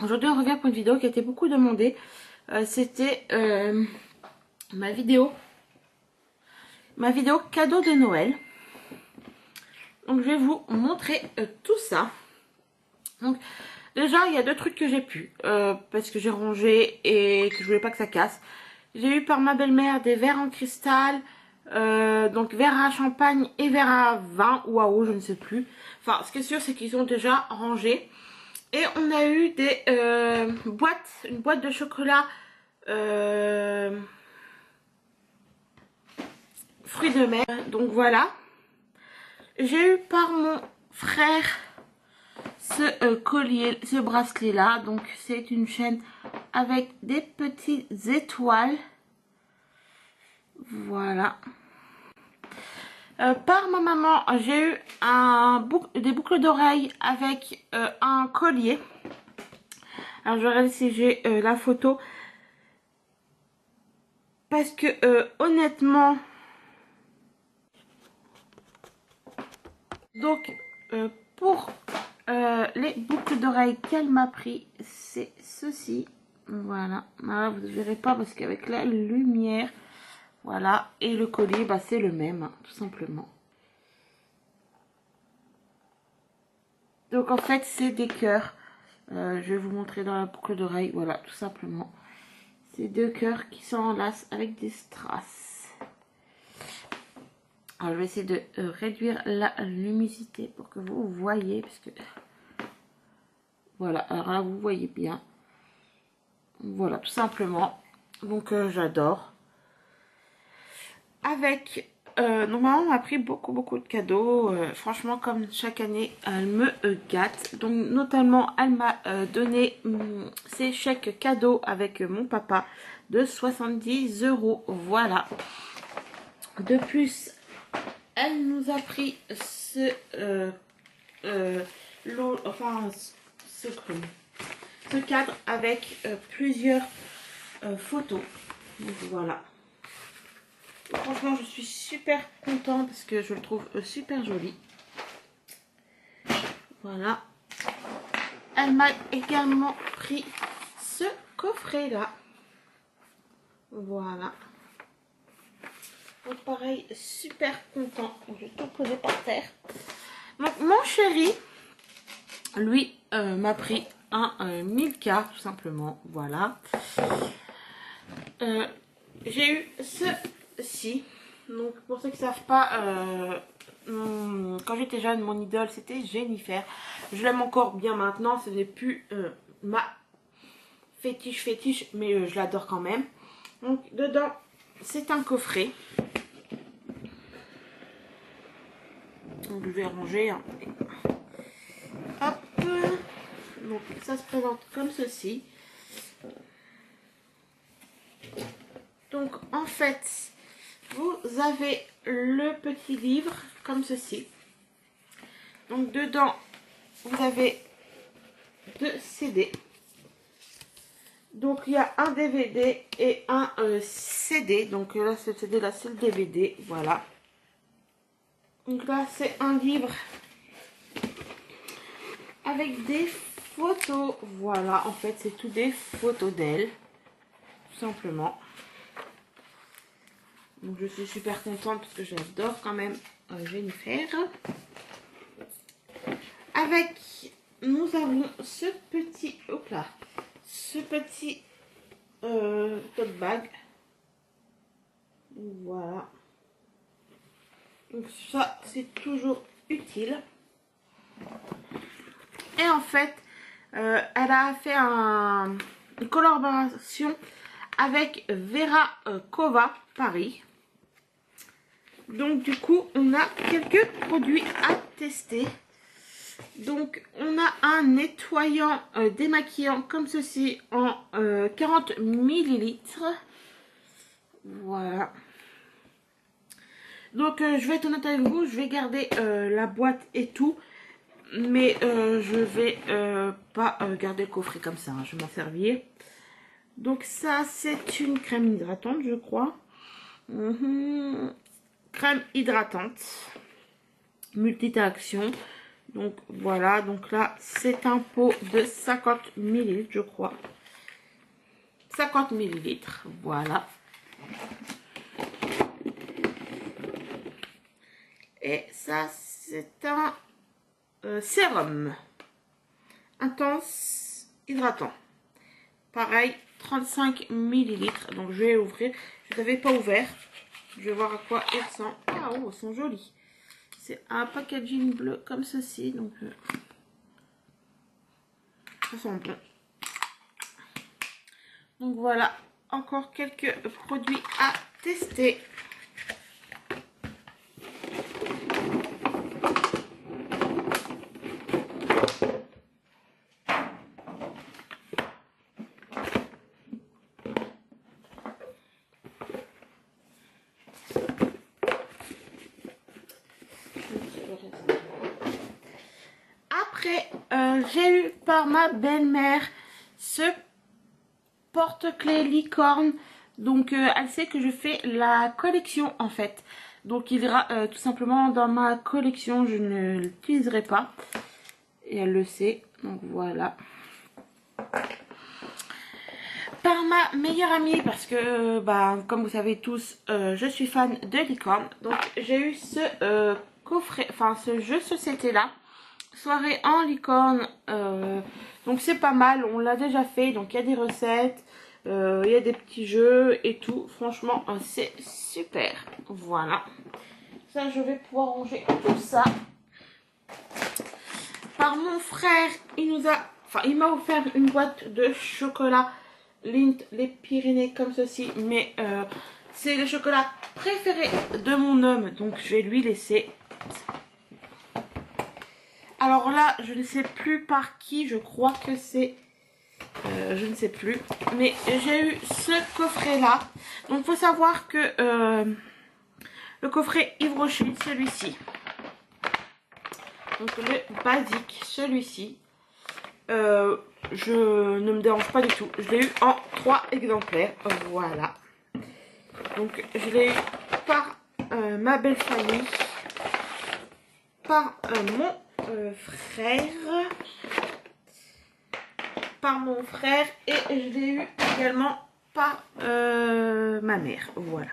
Aujourd'hui on revient pour une vidéo qui a été beaucoup demandée. C'était ma vidéo cadeau de Noël. Donc je vais vous montrer tout ça. Donc déjà il y a deux trucs que j'ai pu parce que j'ai rangé et que je voulais pas que ça casse. J'ai eu par ma belle-mère des verres en cristal, donc verre à champagne et verre à vin ou à eau, je ne sais plus. Enfin ce qui est sûr c'est qu'ils sont déjà rangés. Et on a eu des une boîte de chocolat fruits de mer. Donc voilà. J'ai eu par mon frère ce collier, ce bracelet là. Donc c'est une chaîne avec des petites étoiles. Voilà. Par ma maman, j'ai eu des boucles d'oreilles avec un collier. Alors je vais regarder si j'ai la photo. Parce que honnêtement... Donc pour les boucles d'oreilles qu'elle m'a pris, c'est ceci. Voilà. Là, vous ne verrez pas parce qu'avec la lumière... Voilà, et le collier, bah, c'est le même, hein, tout simplement. Donc en fait, c'est des cœurs. Je vais vous montrer dans la boucle d'oreille, voilà, tout simplement. C'est deux cœurs qui s'enlacent avec des strass. Alors je vais essayer de réduire la luminosité pour que vous voyez, parce que... Voilà, alors là, vous voyez bien. Voilà, tout simplement. Donc j'adore. Avec... donc maman m'a pris beaucoup de cadeaux. Franchement, comme chaque année, elle me gâte. Donc notamment, elle m'a donné ses chèques cadeaux avec mon papa de 70 €. Voilà. De plus, elle nous a pris ce ce cadre avec plusieurs photos. Donc voilà. Franchement, je suis super contente parce que je le trouve super joli. Voilà. Elle m'a également pris ce coffret là. Voilà. Donc pareil, super content. Je vais tout poser par terre. Donc mon chéri, lui, m'a pris un Milka tout simplement. Voilà. J'ai eu ceci. Donc pour ceux qui ne savent pas, quand j'étais jeune, mon idole c'était Jennifer. Je l'aime encore bien maintenant. Ce n'est plus ma fétiche, mais je l'adore quand même. Donc dedans, c'est un coffret. Donc je vais ranger. Hein. Hop. Donc ça se présente comme ceci. Donc en fait, vous avez le petit livre comme ceci. Donc dedans, vous avez 2 CD. Donc il y a un DVD et un CD. Donc là, ce CD là, c'est le DVD. Voilà. Donc là, c'est un livre avec des photos. Voilà, en fait, c'est tout des photos d'elle. Tout simplement. Donc je suis super contente parce que j'adore quand même Jennifer. Avec, nous avons ce petit, hop là, ce petit tote bag. Voilà. Donc ça, c'est toujours utile. Et en fait, elle a fait une collaboration avec Vera Kova Paris. Donc du coup, on a quelques produits à tester. Donc on a un nettoyant démaquillant comme ceci en 40 ml. Voilà. Donc je vais être honnête avec vous, je vais garder la boîte et tout. Mais je vais pas garder le coffret comme ça, hein, je vais m'en servir. Donc ça, c'est une crème hydratante, je crois. Crème hydratante, multi-action. Donc voilà, donc là c'est un pot de 50 ml je crois. 50 ml, voilà. Et ça c'est un sérum intense hydratant. Pareil, 35 ml. Donc je vais ouvrir. Je n'avais pas ouvert. Je vais voir à quoi ils ressemblent. Ah oh, ils sont jolis. C'est un packaging bleu comme ceci. Donc ça sent bon. Donc voilà, encore quelques produits à tester. Après, j'ai eu par ma belle-mère ce porte-clés licorne. Donc, elle sait que je fais la collection en fait. Donc, il ira tout simplement dans ma collection. Je ne l'utiliserai pas. Et elle le sait. Donc, voilà. Par ma meilleure amie, parce que, bah, comme vous savez tous, je suis fan de licorne. Donc, j'ai eu ce coffret, enfin, ce jeu de société là. Soirée en licorne, donc c'est pas mal, on l'a déjà fait, donc il y a des recettes, il y a des petits jeux et tout, franchement c'est super, voilà. Ça je vais pouvoir ranger tout ça. Par mon frère, il m'a offert une boîte de chocolat Lindt les Pyrénées comme ceci, mais c'est le chocolat préféré de mon homme, donc je vais lui laisser. Alors là, je ne sais plus par qui, je crois que c'est... je ne sais plus. Mais j'ai eu ce coffret-là. Donc, il faut savoir que le coffret Yves Rocher, celui-ci. Donc, le basique, celui-ci. Je ne me dérange pas du tout. Je l'ai eu en 3 exemplaires. Voilà. Donc, je l'ai eu par ma belle famille. Par mon... frère, par mon frère, et je l'ai eu également par ma mère, voilà.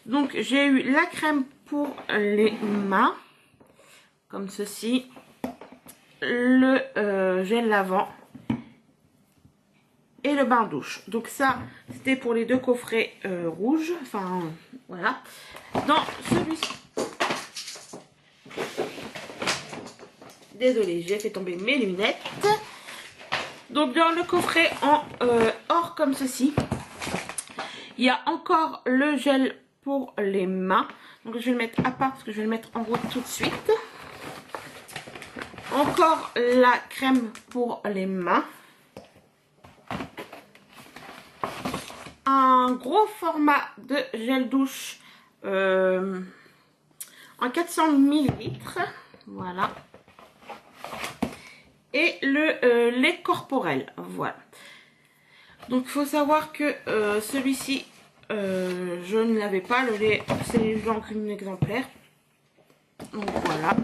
Donc j'ai eu la crème pour les mains comme ceci, le gel lavant et le bain douche. Donc ça c'était pour les deux coffrets rouges, enfin voilà. Dans celui-ci, désolée, j'ai fait tomber mes lunettes. Donc dans le coffret en or comme ceci, il y a encore le gel pour les mains. Donc je vais le mettre à part parce que je vais le mettre en route tout de suite. Encore la crème pour les mains. Un gros format de gel douche en 400 ml. Voilà. Et le lait corporel, voilà. Donc il faut savoir que celui-ci je ne l'avais pas, le lait c'est donc un exemplaire. Donc voilà.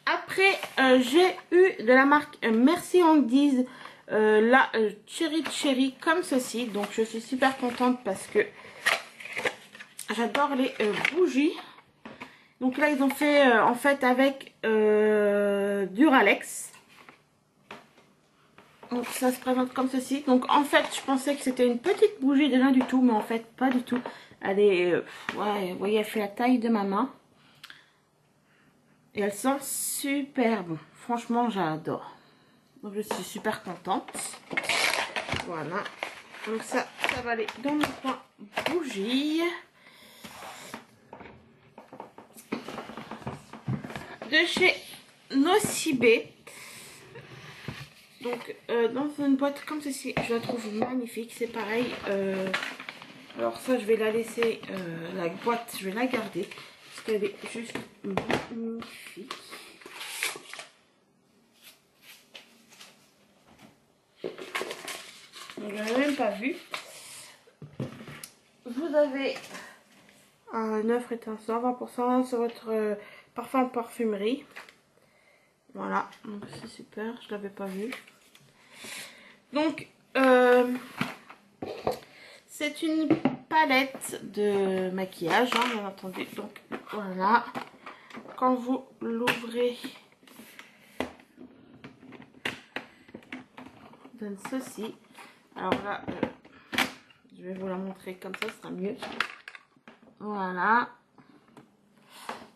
Après j'ai eu de la marque Merci Anguise la Cherry comme ceci. Donc je suis super contente parce que j'adore les bougies. Donc là ils ont fait en fait avec Duralex. Donc ça se présente comme ceci. Donc en fait je pensais que c'était une petite bougie de rien du tout, mais en fait pas du tout. Elle est, ouais, vous voyez, elle fait la taille de ma main. Et elle sent super bon. Franchement j'adore. Donc je suis super contente. Voilà. Donc ça va aller dans mon coin bougie. De chez Nocibé. Donc dans une boîte comme ceci, je la trouve magnifique. C'est pareil. Alors ça je vais la laisser, la boîte je vais la garder. Parce qu'elle est juste magnifique. Donc je n'avais même pas vu. Vous avez un œuf étincelant 20% sur votre parfum en parfumerie. Voilà, donc c'est super, je l'avais pas vu. Donc c'est une palette de maquillage, hein, bien entendu. Donc voilà, quand vous l'ouvrez, donne ceci. Alors là, je vais vous la montrer comme ça, ce sera mieux. Voilà.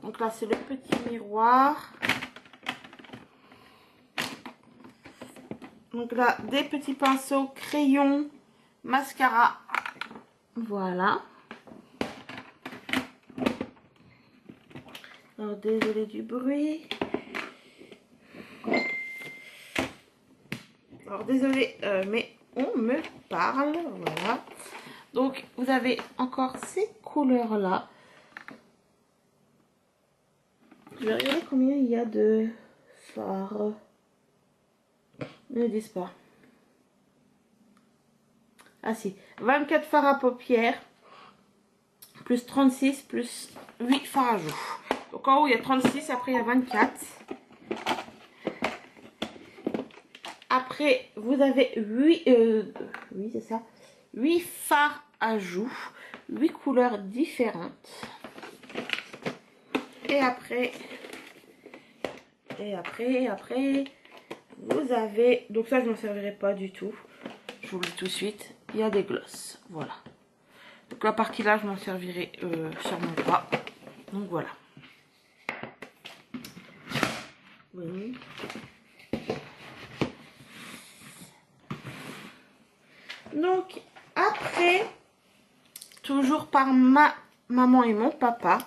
Donc là, c'est le petit miroir. Donc là, des petits pinceaux, crayons, mascara. Voilà. Alors, désolé du bruit. Alors, désolé, mais on me parle. Voilà. Donc, vous avez encore ces couleurs-là. Je vais regarder combien il y a de fards. Ne disent pas. Ah si, 24 fards à paupières, plus 36, plus 8 fards à joues. Donc en haut il y a 36, après il y a 24. Après vous avez 8, oui c'est ça, 8 fards à joues, 8 couleurs différentes. Et après, vous avez, donc ça je n'en servirai pas du tout, je vous le dis tout de suite, il y a des glosses, voilà. Donc la partie là je m'en servirai sûrement pas, donc voilà. Oui. Donc après, toujours par ma maman et mon papa,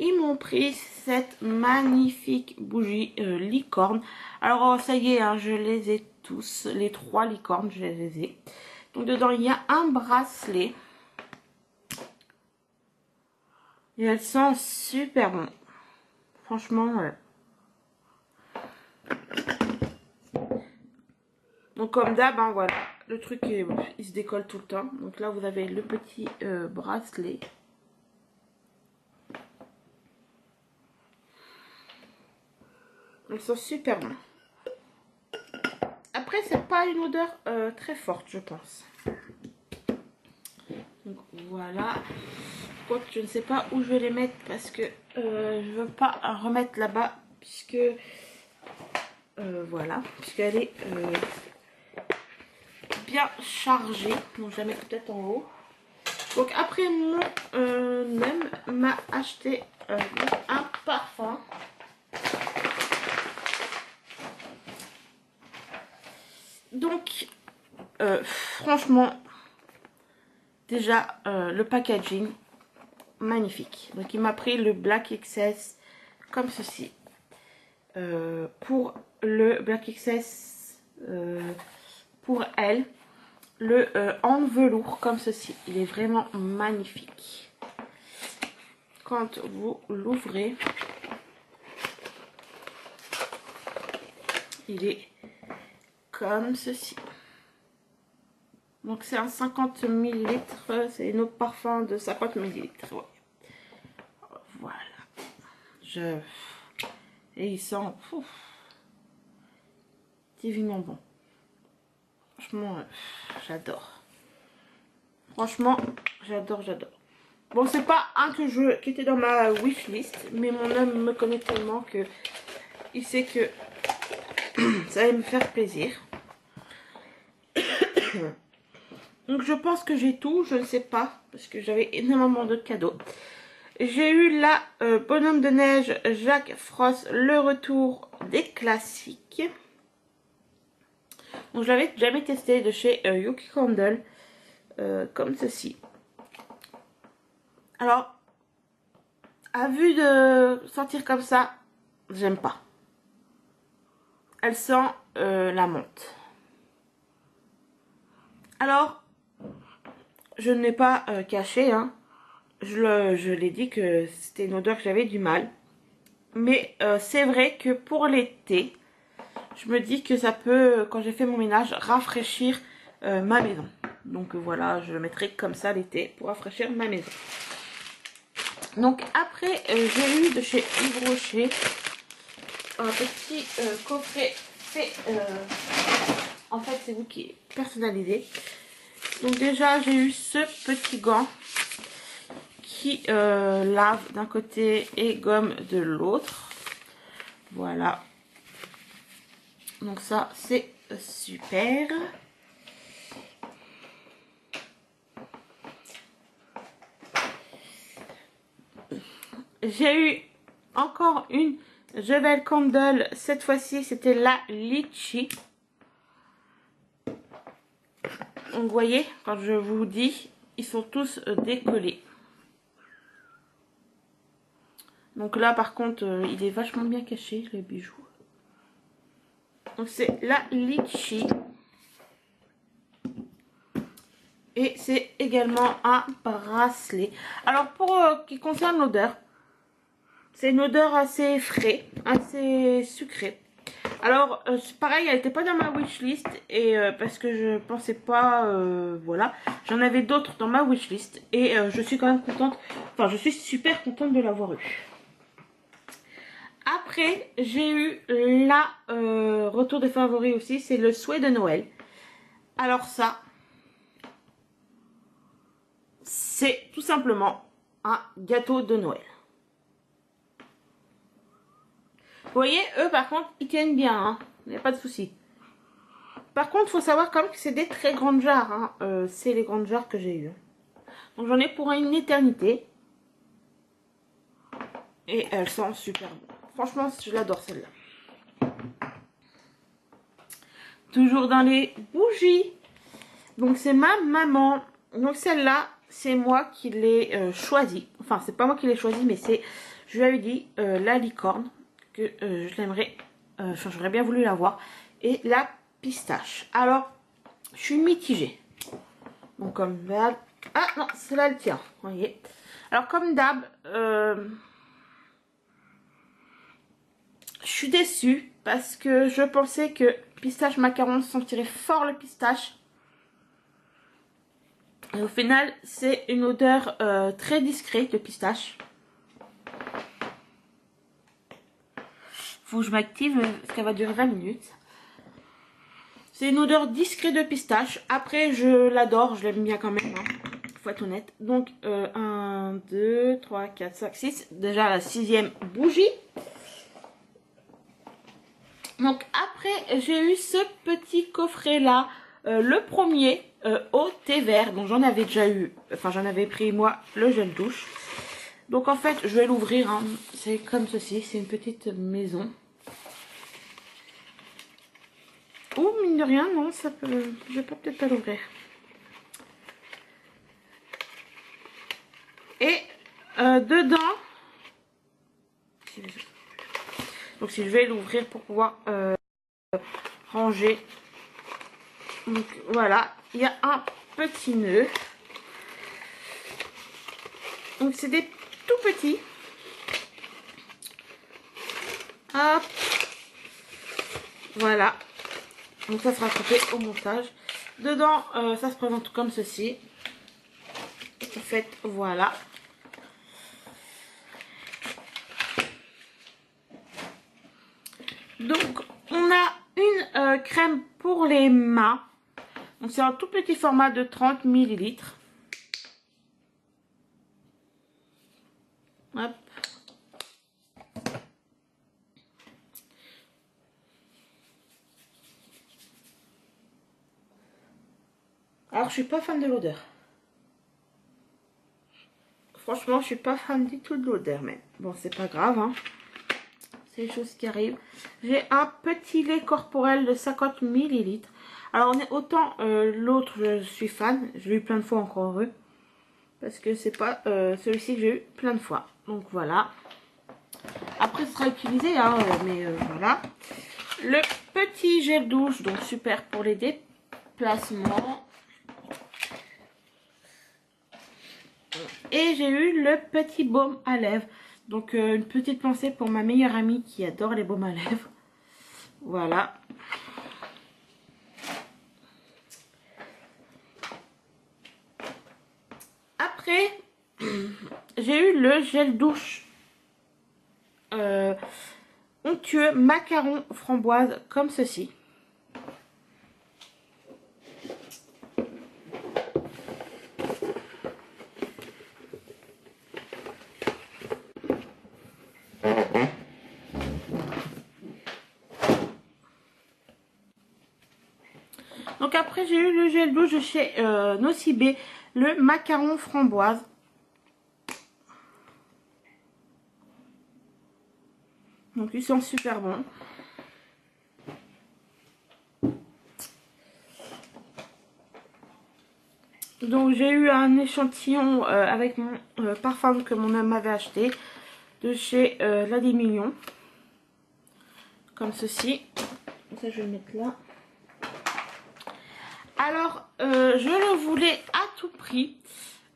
ils m'ont pris cette magnifique bougie licorne. Alors ça y est, hein, je les ai tous, les 3 licornes, je les ai. Donc dedans il y a un bracelet. Et elles sentent super bon. Franchement. Donc comme d'hab, hein, voilà. Le truc, il se décolle tout le temps. Donc là, vous avez le petit bracelet. Elles sont super bon. Après, c'est pas une odeur très forte, je pense. Donc voilà. Quoique je ne sais pas où je vais les mettre parce que je veux pas remettre là-bas puisque voilà, puisqu'elle est bien chargée. Donc je la mets peut-être en haut. Donc après mon homme m'a acheté un parfum. Donc franchement déjà le packaging magnifique. Donc il m'a pris le Black XS comme ceci. Pour le Black XS pour elle, le en velours comme ceci. Il est vraiment magnifique. Quand vous l'ouvrez, il est comme ceci. Donc c'est un 50 ml, c'est une eau de parfum de 50 ml. Ouais. Voilà. Et il sent divinement bon. Franchement, j'adore. Franchement, j'adore. Bon, c'est pas un qui était dans ma wishlist, mais mon homme me connaît tellement que il sait que ça va me faire plaisir. Donc je pense que j'ai tout, je ne sais pas, parce que j'avais énormément de cadeaux. J'ai eu la Bonhomme de neige Jack Frost, le retour des classiques. Donc je l'avais jamais testé, de chez Yuki Candle, comme ceci. Alors, à vue de sentir comme ça, j'aime pas. Elle sent la menthe. Alors, je ne l'ai pas caché, hein. Je l'ai dit que c'était une odeur que j'avais du mal. Mais c'est vrai que pour l'été, je me dis que ça peut, quand j'ai fait mon ménage, rafraîchir ma maison. Donc voilà, je le mettrai comme ça l'été pour rafraîchir ma maison. Donc après, j'ai eu de chez Yves Rocher un petit coffret fait, en fait c'est vous qui est personnalisé. Donc déjà j'ai eu ce petit gant qui lave d'un côté et gomme de l'autre. Voilà. Donc ça c'est super. J'ai eu encore une Javel Candle. Cette fois-ci c'était la Litchi. Donc vous voyez, quand je vous dis, ils sont tous décollés. Donc là par contre il est vachement bien caché le bijou. Donc c'est la Litchi. Et c'est également un bracelet. Alors pour qui concerne l'odeur, c'est une odeur assez frais, assez sucrée. Alors pareil, elle n'était pas dans ma wishlist et parce que je pensais pas, voilà, j'en avais d'autres dans ma wishlist et je suis quand même contente, enfin je suis super contente de l'avoir eu. Après j'ai eu la retour des favoris aussi, c'est le souhait de Noël. Alors ça, c'est tout simplement un gâteau de Noël. Vous voyez, eux par contre, ils tiennent bien, hein. Il n'y a pas de souci. Par contre, il faut savoir quand même que c'est des très grandes jarres. Hein. C'est les grandes jarres que j'ai eues. Donc j'en ai pour une éternité. Et elles sont super bonnes. Franchement, je l'adore celle-là. Toujours dans les bougies. Donc c'est ma maman. Donc celle-là, c'est moi qui l'ai choisie. Enfin, c'est pas moi qui l'ai choisie, mais c'est, je lui avais dit, la licorne. Que je l'aimerais, enfin j'aurais bien voulu l'avoir. Et la pistache. Alors, je suis mitigée. Donc comme d'hab. Ah non, celle-là elle tient. Vous voyez. Alors comme d'hab, je suis déçue parce que je pensais que pistache macaron sentirait fort le pistache. Et au final, c'est une odeur très discrète de pistache. Faut que je m'active parce qu'elle va durer 20 minutes. C'est une odeur discrète de pistache. Après, je l'adore, je l'aime bien quand même. Hein. Faut être honnête. Donc, 1, 2, 3, 4, 5, 6. Déjà la 6e bougie. Donc, après, j'ai eu ce petit coffret-là. Le premier au thé vert. Donc, j'en avais déjà eu. Enfin, j'en avais pris, moi, le gel douche. Donc, en fait, je vais l'ouvrir. Hein. C'est comme ceci. C'est une petite maison. Oh, mine de rien, non, ça peut... Je vais peut-être pas l'ouvrir. Et dedans... Donc, si je vais l'ouvrir pour pouvoir ranger. Donc, voilà. Il y a un petit nœud. Donc, c'est des tout petits. Hop. Voilà. Donc ça sera coupé au montage. Dedans, ça se présente comme ceci. En fait, voilà. Donc, on a une crème pour les mains. Donc, c'est un tout petit format de 30 ml. Hop. Alors, je suis pas fan de l'odeur. Franchement, je suis pas fan du tout de l'odeur, mais bon, c'est pas grave, hein. C'est les choses qui arrivent. J'ai un petit lait corporel de 50 ml. Alors, on est autant l'autre, je suis fan. Je l'ai eu plein de fois, encore heureux. Parce que c'est pas celui-ci que j'ai eu plein de fois. Donc, voilà. Après, ce sera utilisé, hein, mais voilà. Le petit gel douche, donc super pour les déplacements. Et j'ai eu le petit baume à lèvres. Donc une petite pensée pour ma meilleure amie qui adore les baumes à lèvres. Voilà. après, j'ai eu le gel douche onctueux macaron framboise comme ceci. Donc après j'ai eu le gel douche de chez Nocibé, le macaron framboise. Donc ils sont super bons. Donc j'ai eu un échantillon avec mon parfum que mon homme m'avait acheté de chez La Mignon. Comme ceci. Ça je vais le mettre là. Alors je le voulais à tout prix.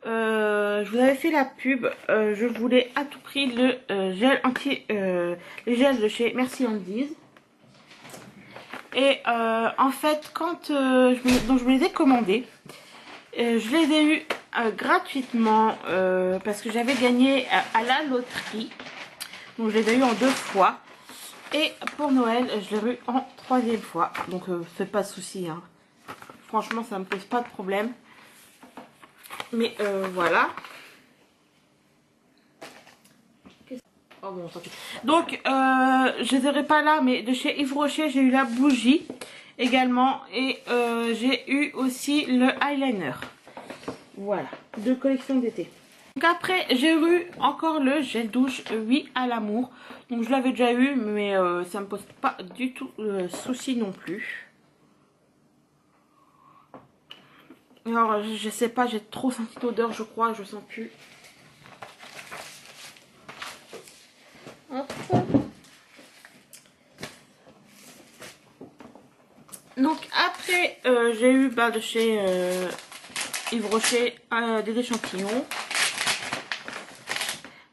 Je vous avais fait la pub. Je voulais à tout prix le gel anti les gels de chez Merci Andy's. Et en fait quand je me les ai commandés, je les ai eu gratuitement parce que j'avais gagné à la loterie. Donc je les ai eu en 2 fois. Et pour Noël, je l'ai eu en 3e fois. Donc faites pas de soucis, hein. Franchement, ça me pose pas de problème. Mais voilà. Oh bon, tant pis. Donc je les aurai pas là, mais de chez Yves Rocher, j'ai eu la bougie également. Et j'ai eu aussi le eyeliner. Voilà, 2 collections d'été. Donc après j'ai eu encore le gel douche Oui à l'amour. Donc je l'avais déjà eu, mais ça me pose pas du tout souci non plus. Alors je sais pas, j'ai trop senti d'odeur, je crois, je sens plus. Hop. Donc après j'ai eu de chez Yves Rocher des échantillons.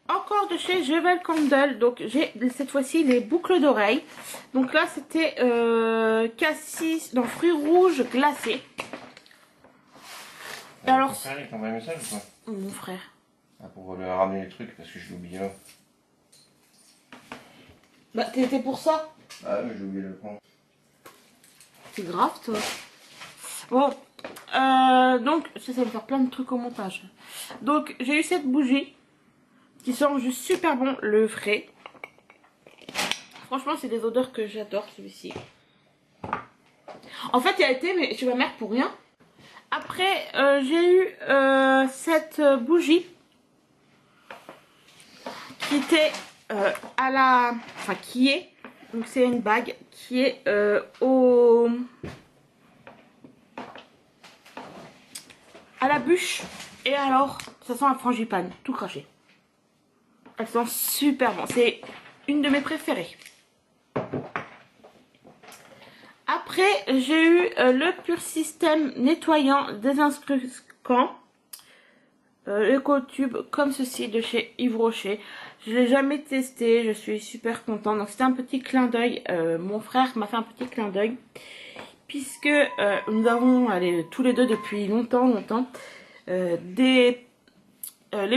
Encore de chez Jevel Candle. Donc j'ai cette fois-ci les boucles d'oreilles. Donc là c'était cassis, non, fruits rouges glacés. Et alors, ton frère il t'envoie un message ou quoi? Mon frère. Ah, pour lui ramener les trucs parce que je l'ai oublié là. Bah t'étais pour ça? Ah mais j'ai oublié de le prendre. C'est grave toi. Bon, donc ça va me faire plein de trucs au montage. Donc j'ai eu cette bougie qui sent juste super bon le frais. Franchement c'est des odeurs que j'adore celui-ci. En fait il a été mais chez ma mère pour rien. Après j'ai eu cette bougie qui était à la... Enfin qui est... Donc c'est une bague qui est à la bûche. Et alors ça sent la frangipane, tout craché. Elle sent super bon, c'est une de mes préférées. Après j'ai eu le Pur Système nettoyant désinscriptant Eco-Tube comme ceci de chez Yves Rocher. Je l'ai jamais testé, je suis super contente. Donc c'était un petit clin d'œil, mon frère m'a fait un petit clin d'œil puisque nous avons tous les deux depuis longtemps les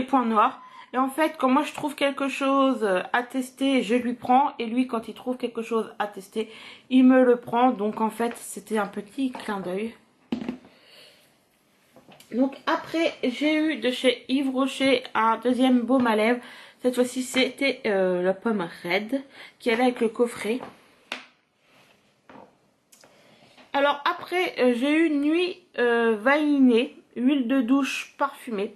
points noirs. Et en fait quand moi je trouve quelque chose à tester, je lui prends, et lui quand il trouve quelque chose à tester, il me le prend. Donc en fait c'était un petit clin d'œil. Donc après j'ai eu de chez Yves Rocher un deuxième baume à lèvres. Cette fois-ci c'était la pomme red qui allait avec le coffret. Alors après j'ai eu Nuit vanillée, huile de douche parfumée.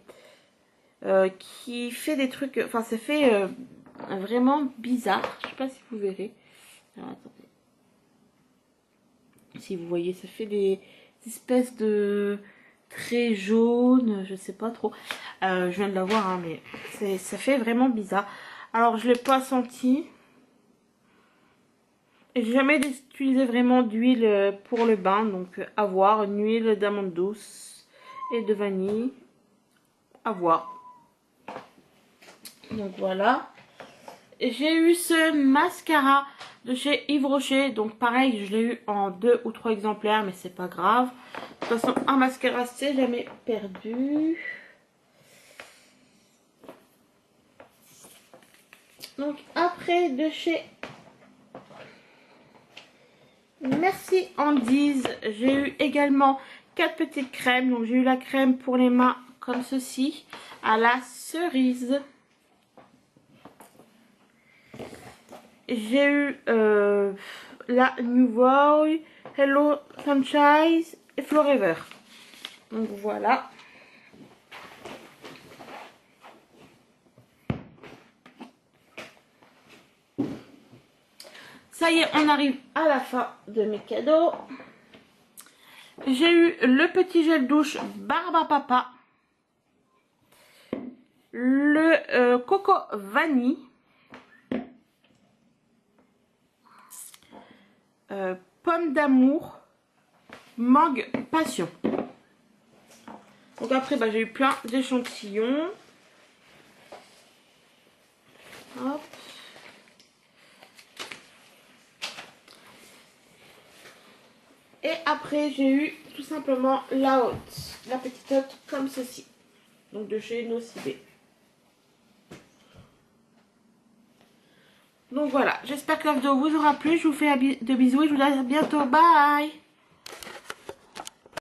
Qui fait des trucs, enfin ça fait vraiment bizarre. Je sais pas si vous verrez. Alors, attendez. Si vous voyez, ça fait des espèces de traits jaunes, je sais pas trop. Je viens de la voir, hein, mais ça fait vraiment bizarre. Alors je l'ai pas senti. J'ai jamais utilisé vraiment d'huile pour le bain, donc à voir. Une huile d'amande douce et de vanille. À voir. Donc voilà. J'ai eu ce mascara de chez Yves Rocher. Donc pareil, je l'ai eu en 2 ou 3 exemplaires, mais c'est pas grave. De toute façon, un mascara c'est jamais perdu. Donc après de chez Merci Andize, j'ai eu également 4 petites crèmes. Donc j'ai eu la crème pour les mains comme ceci, à la cerise. J'ai eu la New Boy, Hello Sunshine et Forever. Donc voilà. Ça y est, on arrive à la fin de mes cadeaux. J'ai eu le petit gel douche Barbe à Papa. Le Coco Vanille. Pomme d'amour. Mangue Passion. Donc après, j'ai eu plein d'échantillons. Hop. Et après, j'ai eu tout simplement la haute, la petite haute comme ceci. Donc de chez Nocibé. Donc voilà, j'espère que la vidéo vous aura plu. Je vous fais de bisous et je vous dis à bientôt. Bye!